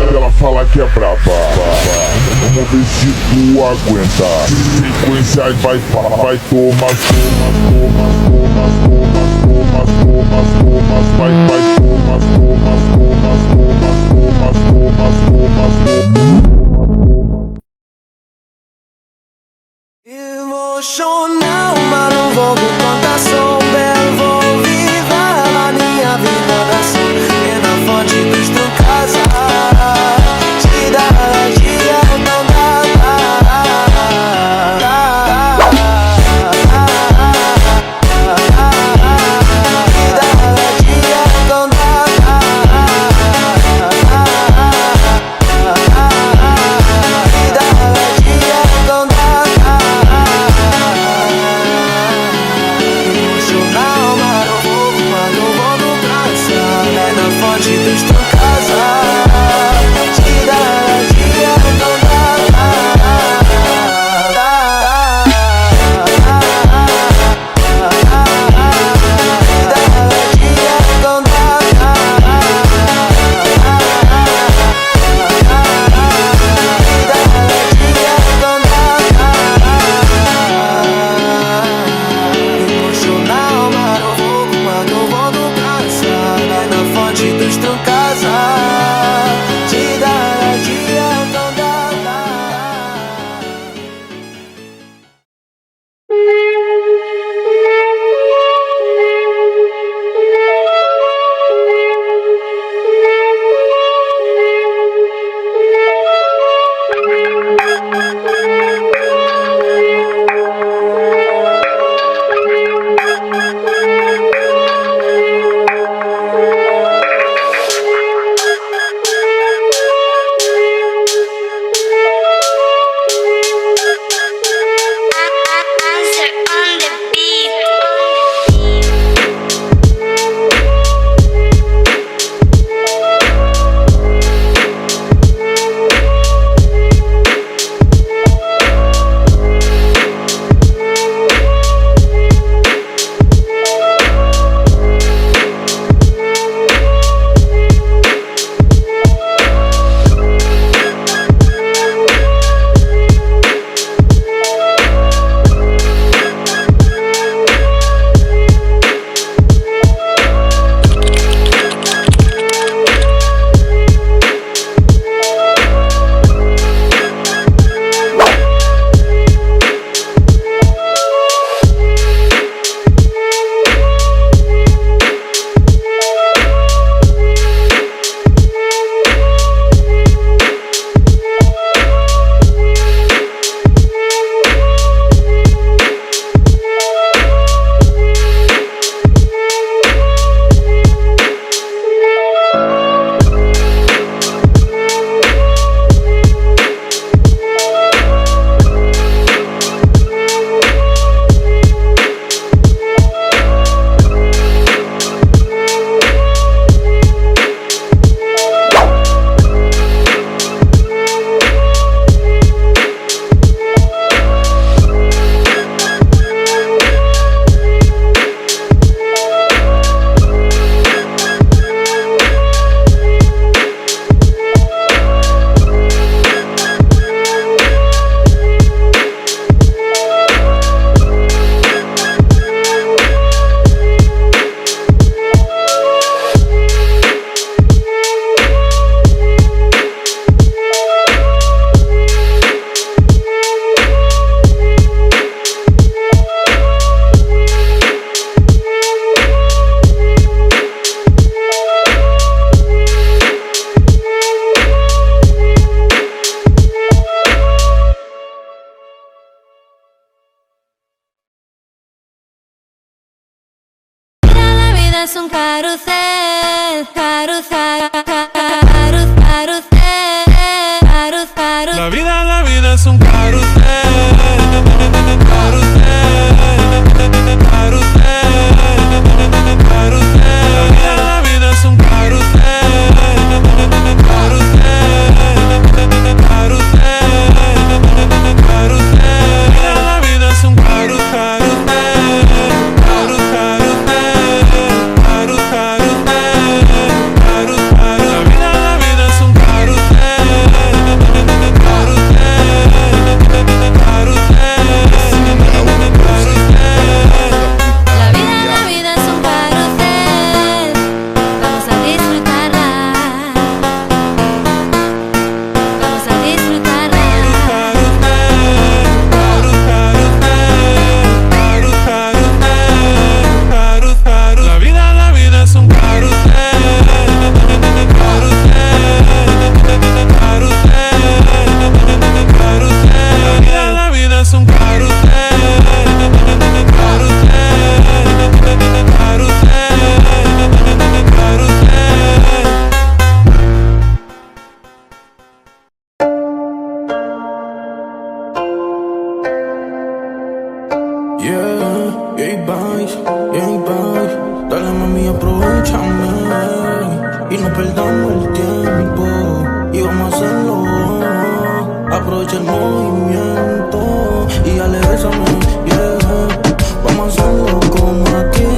ela fala que é braba. Vamos ver se tu aguenta. Sequência e vai tomar, vai, Emocional, mas não vou contar sombra. Vou viver a minha vida da sombra. E na fonte dos tu casa, te dá dia, não dá. es un carrusel, carrusel, carrusel, carrusel, carrusel. La vida es un carrusel, carrusel, carrusel, carrusel. La vida es un carrusel, carrusel, carrusel, carrusel. La vida es un carrusel. La vida es un carrusel. baby, dale mami, aprovechame y no perdamos el tiempo y vamos a hacerlo. Aprovecha el movimiento y dale bésame, yeah. Vamos a hacerlo como aquí.